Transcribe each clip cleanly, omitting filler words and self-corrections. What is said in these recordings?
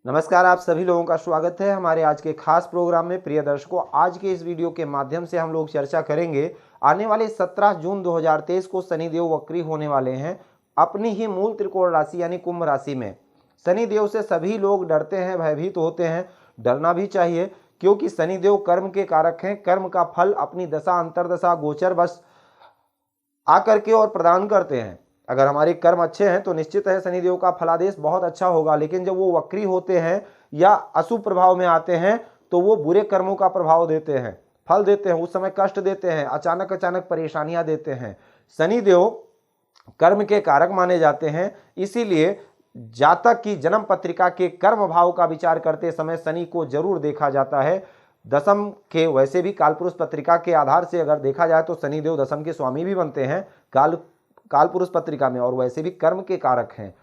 नमस्कार, आप सभी लोगों का स्वागत है हमारे आज के खास प्रोग्राम में। प्रिय दर्शकों, आज के इस वीडियो के माध्यम से हम लोग चर्चा करेंगे आने वाले 17 जून 2023 को शनिदेव वक्री होने वाले हैं अपनी ही मूल त्रिकोण राशि यानी कुंभ राशि में। शनिदेव से सभी लोग डरते हैं, भयभीत होते हैं, डरना भी चाहिए क्योंकि शनिदेव कर्म के कारक हैं। कर्म का फल अपनी दशा, अंतरदशा, गोचर बस आकर के और प्रदान करते हैं। अगर हमारे कर्म अच्छे हैं तो निश्चित है शनिदेव का फलादेश बहुत अच्छा होगा, लेकिन जब वो वक्री होते हैं या अशुभ प्रभाव में आते हैं तो वो बुरे कर्मों का प्रभाव देते हैं, फल देते हैं, उस समय कष्ट देते हैं, अचानक अचानक परेशानियां देते हैं। शनिदेव कर्म के कारक माने जाते हैं, इसीलिए जातक की जन्म पत्रिका के कर्म भाव का विचार करते समय शनि को जरूर देखा जाता है। दशम के वैसे भी कालपुरुष पत्रिका के आधार से अगर देखा जाए तो शनिदेव दशम के स्वामी भी बनते हैं कालपुरुष पत्रिका में, और वैसे भी कर्म के कारक हैं,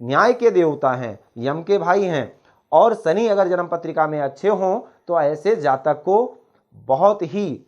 न्याय के देवता हैं, यम के भाई हैं। और शनि अगर जन्म पत्रिका में अच्छे हों तो ऐसे जातक को बहुत ही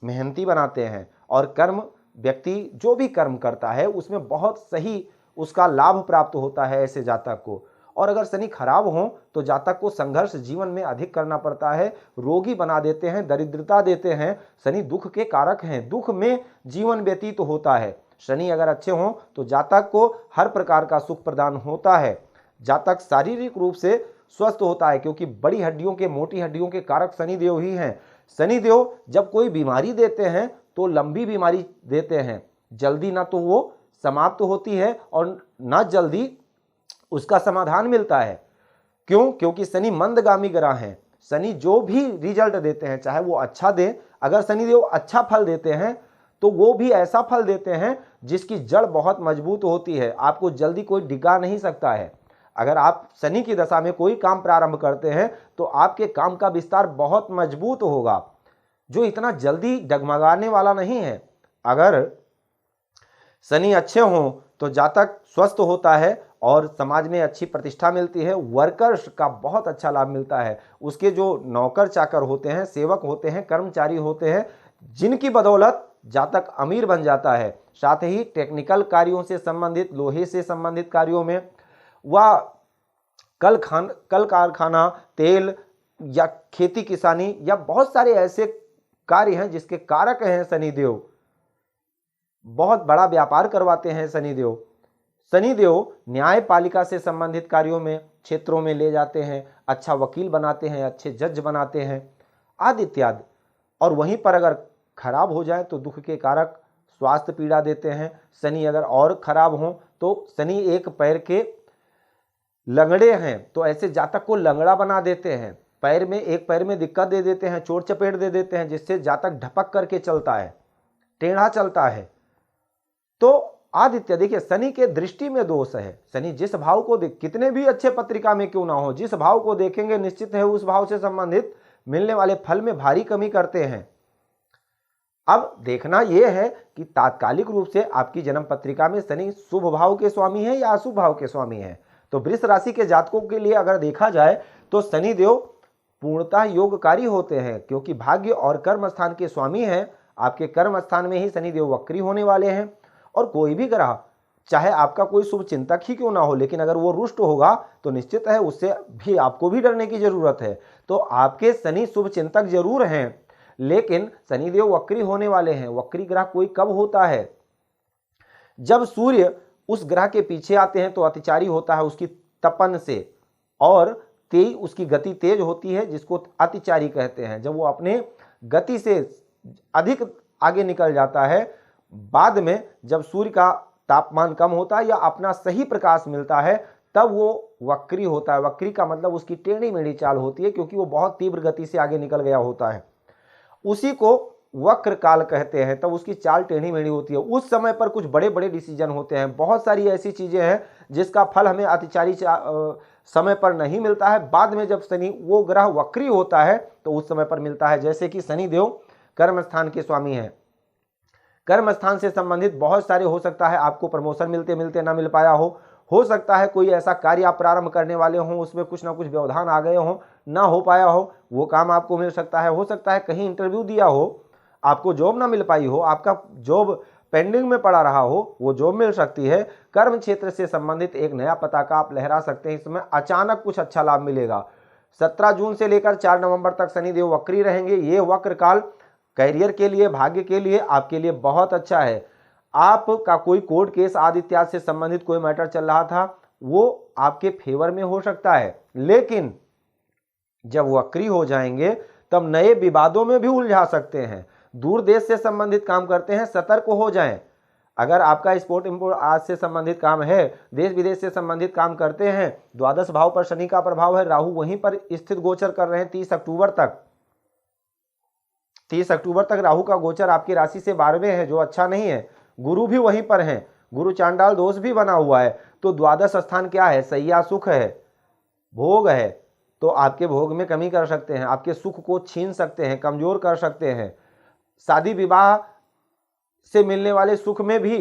मेहनती बनाते हैं और कर्म व्यक्ति जो भी कर्म करता है उसमें बहुत सही उसका लाभ प्राप्त होता है ऐसे जातक को। और अगर शनि खराब हो तो जातक को संघर्ष जीवन में अधिक करना पड़ता है, रोगी बना देते हैं, दरिद्रता देते हैं। शनि दुख के कारक हैं, दुख में जीवन व्यतीत होता है। शनि अगर अच्छे हों तो जातक को हर प्रकार का सुख प्रदान होता है, जातक शारीरिक रूप से स्वस्थ होता है क्योंकि बड़ी हड्डियों के, मोटी हड्डियों के कारक शनिदेव ही हैं। शनिदेव जब कोई बीमारी देते हैं तो लंबी बीमारी देते हैं, जल्दी ना तो वो समाप्त होती है और ना जल्दी उसका समाधान मिलता है। क्यों? क्योंकि शनि मंदगामी ग्रह हैं। शनि जो भी रिजल्ट देते हैं चाहे वो अच्छा दे, अगर शनिदेव अच्छा फल देते हैं तो वो भी ऐसा फल देते हैं जिसकी जड़ बहुत मजबूत होती है, आपको जल्दी कोई डिगा नहीं सकता है। अगर आप शनि की दशा में कोई काम प्रारंभ करते हैं तो आपके काम का विस्तार बहुत मजबूत होगा, जो इतना जल्दी डगमगाने वाला नहीं है। अगर शनि अच्छे हों तो जातक स्वस्थ होता है और समाज में अच्छी प्रतिष्ठा मिलती है, वर्कर्स का बहुत अच्छा लाभ मिलता है। उसके जो नौकर चाकर होते हैं, सेवक होते हैं, कर्मचारी होते हैं, जिनकी बदौलत जातक अमीर बन जाता है। साथ ही टेक्निकल कार्यों से संबंधित, लोहे से संबंधित कार्यों में व कल कारखाना, तेल या खेती किसानी या बहुत सारे ऐसे कार्य हैं जिसके कारक हैं शनिदेव। बहुत बड़ा व्यापार करवाते हैं शनिदेव। शनिदेव न्यायपालिका से संबंधित कार्यों में, क्षेत्रों में ले जाते हैं, अच्छा वकील बनाते हैं, अच्छे जज बनाते हैं आदि इत्यादि। और वहीं पर अगर खराब हो जाए तो दुख के कारक स्वास्थ्य पीड़ा देते हैं। शनि अगर और खराब हो तो शनि एक पैर के लंगड़े हैं तो ऐसे जातक को लंगड़ा बना देते हैं, पैर में एक पैर में दिक्कत दे देते हैं, चोट चपेट दे देते हैं, जिससे जातक ढपक करके चलता है, टेढ़ा चलता है। तो आदित्य देखिए शनि के दृष्टि में दोष है। शनि जिस भाव को कितने भी अच्छे पत्रिका में क्यों ना हो, जिस भाव को देखेंगे निश्चित है उस भाव से संबंधित मिलने वाले फल में भारी कमी करते हैं। अब देखना यह है कि तात्कालिक रूप से आपकी जन्म पत्रिका में शनि शुभ भाव के स्वामी है या अशुभ भाव के स्वामी है। तो वृष राशि के जातकों के लिए अगर देखा जाए तो शनिदेव पूर्णतः योगकारी होते हैं क्योंकि भाग्य और कर्म स्थान के स्वामी हैं। आपके कर्म स्थान में ही शनिदेव वक्री होने वाले हैं। और कोई भी ग्रह, चाहे आपका कोई शुभ चिंतक ही क्यों ना हो, लेकिन अगर वो रुष्ट होगा तो निश्चित है उससे भी आपको भी डरने की जरूरत है। तो आपके शनि शुभ चिंतक जरूर हैं, लेकिन शनिदेव वक्री होने वाले हैं। वक्री ग्रह कोई कब होता है? जब सूर्य उस ग्रह के पीछे आते हैं तो अतिचारी होता है उसकी तपन से, और उसकी गति तेज होती है जिसको अतिचारी कहते हैं। जब वो अपने गति से अधिक आगे निकल जाता है, बाद में जब सूर्य का तापमान कम होता है या अपना सही प्रकाश मिलता है, तब वो वक्री होता है। वक्री का मतलब उसकी टेढ़ी मेढ़ी चाल होती है क्योंकि वो बहुत तीव्र गति से आगे निकल गया होता है, उसी को वक्र काल कहते हैं। तब उसकी चाल टेढ़ी मेढ़ी होती है। उस समय पर कुछ बड़े बड़े डिसीजन होते हैं, बहुत सारी ऐसी चीजें हैं जिसका फल हमें अतिचारी समय पर नहीं मिलता है, बाद में जब शनि वो ग्रह वक्री होता है तो उस समय पर मिलता है। जैसे कि शनिदेव कर्म स्थान के स्वामी हैं, कर्म स्थान से संबंधित बहुत सारे, हो सकता है आपको प्रमोशन मिलते मिलते ना मिल पाया हो सकता है कोई ऐसा कार्य आप प्रारंभ करने वाले हों उसमें कुछ ना कुछ व्यवधान आ गए हों, ना हो पाया हो, वो काम आपको मिल सकता है। हो सकता है कहीं इंटरव्यू दिया हो, आपको जॉब ना मिल पाई हो, आपका जॉब पेंडिंग में पड़ा रहा हो वो जॉब मिल सकती है। कर्म क्षेत्र से संबंधित एक नया पताका आप लहरा सकते हैं। इसमें अचानक कुछ अच्छा लाभ मिलेगा। 17 जून से लेकर 4 नवंबर तक शनिदेव वक्री रहेंगे। ये वक्र काल कैरियर के लिए, भाग्य के लिए, आपके लिए बहुत अच्छा है। आपका कोई कोर्ट केस आदि इत्यादि से संबंधित कोई मैटर चल रहा था वो आपके फेवर में हो सकता है, लेकिन जब वक्री हो जाएंगे तब नए विवादों में भी उलझा सकते हैं। दूर देश से संबंधित काम करते हैं, सतर्क हो जाएं। अगर आपका एक्सपोर्ट इंपोर्ट आज से संबंधित काम है, देश विदेश से संबंधित काम करते हैं, द्वादश भाव पर शनि का प्रभाव है, राहु वहीं पर स्थित गोचर कर रहे हैं 30 अक्टूबर तक। 30 अक्टूबर तक राहु का गोचर आपकी राशि से 12वें है, जो अच्छा नहीं है। गुरु भी वहीं पर हैं, गुरु चांडाल दोष भी बना हुआ है। तो द्वादश स्थान क्या है? सैया सुख है, भोग है। तो आपके भोग में कमी कर सकते हैं, आपके सुख को छीन सकते हैं, कमजोर कर सकते हैं। शादी विवाह से मिलने वाले सुख में भी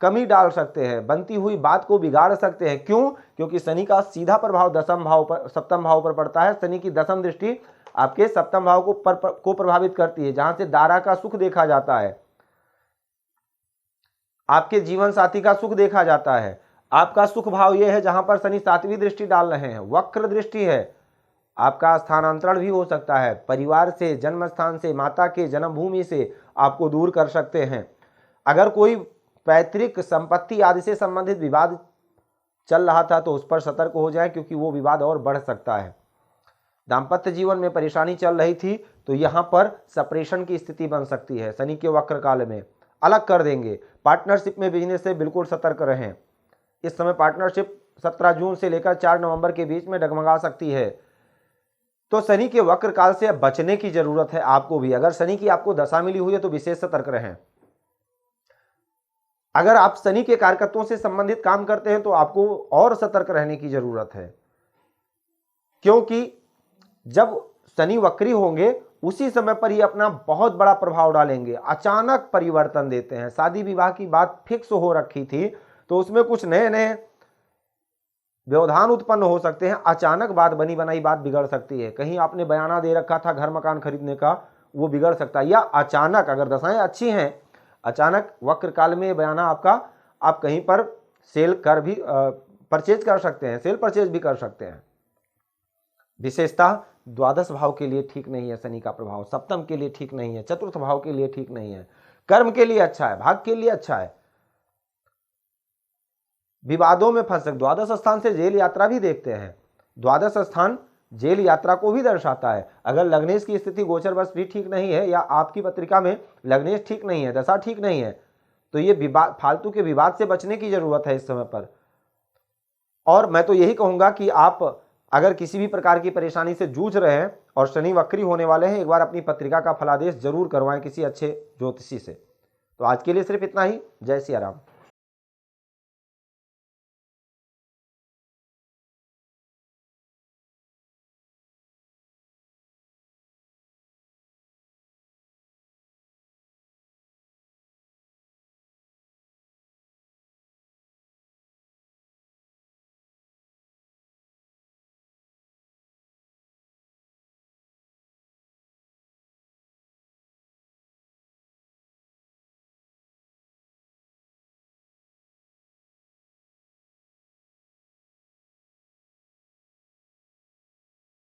कमी डाल सकते हैं, बनती हुई बात को बिगाड़ सकते हैं। क्यों? क्योंकि शनि का सीधा प्रभाव दसम भाव पर, सप्तम भाव पर पड़ता है। शनि की दसम दृष्टि आपके सप्तम भाव को प्रभावित करती है, जहां से दारा का सुख देखा जाता है, आपके जीवन साथी का सुख देखा जाता है। आपका सुख भाव यह है जहां पर शनि 7वीं दृष्टि डाल रहे हैं, वक्र दृष्टि है। आपका स्थानांतरण भी हो सकता है, परिवार से, जन्म स्थान से, माता के जन्मभूमि से आपको दूर कर सकते हैं। अगर कोई पैतृक संपत्ति आदि से संबंधित विवाद चल रहा था तो उस पर सतर्क हो जाए, क्योंकि वो विवाद और बढ़ सकता है। दाम्पत्य जीवन में परेशानी चल रही थी तो यहां पर सेपरेशन की स्थिति बन सकती है। शनि के वक्र काल में अलग कर देंगे। पार्टनरशिप में, बिजनेस से बिल्कुल सतर्क रहें। इस समय पार्टनरशिप 17 जून से लेकर 4 नवंबर के बीच में डगमगा सकती है। तो शनि के वक्र काल से बचने की जरूरत है आपको भी। अगर शनि की आपको दशा मिली हुई है तो विशेष सतर्क रहें। अगर आप शनि के कारकत्वों से संबंधित काम करते हैं तो आपको और सतर्क रहने की जरूरत है, क्योंकि जब शनि वक्री होंगे उसी समय पर ये अपना बहुत बड़ा प्रभाव डालेंगे, अचानक परिवर्तन देते हैं। शादी विवाह की बात फिक्स हो रखी थी तो उसमें कुछ नए नए व्यवधान उत्पन्न हो सकते हैं। अचानक बात, बनी बनाई बात बिगड़ सकती है। कहीं आपने बयाना दे रखा था घर मकान खरीदने का, वो बिगड़ सकता है। या अचानक, अगर दशाएं अच्छी हैं, अचानक वक्र काल में बयाना आपका, आप कहीं पर सेल कर भी परचेज कर सकते हैं, सेल परचेज भी कर सकते हैं। विशेषता द्वादश भाव के लिए ठीक नहीं है शनि का प्रभाव, सप्तम के लिए ठीक नहीं है, चतुर्थ भाव के लिए ठीक नहीं है। कर्म के लिए अच्छा है, भाग्य के लिए अच्छा है। विवादों में फंस, द्वादश स्थान से जेल यात्रा भी देखते हैं। द्वादश स्थान जेल यात्रा को भी दर्शाता है। अगर लग्नेश की स्थिति गोचर बस भी ठीक नहीं है, या आपकी पत्रिका में लग्नेश ठीक नहीं है, दशा ठीक नहीं है, तो ये विवाद, फालतू के विवाद से बचने की जरूरत है इस समय पर। और मैं तो यही कहूंगा कि आप अगर किसी भी प्रकार की परेशानी से जूझ रहे हैं और शनि वक्री होने वाले हैं, एक बार अपनी पत्रिका का फलादेश जरूर करवाएं किसी अच्छे ज्योतिषी से। तो आज के लिए सिर्फ इतना ही। जय सिया राम।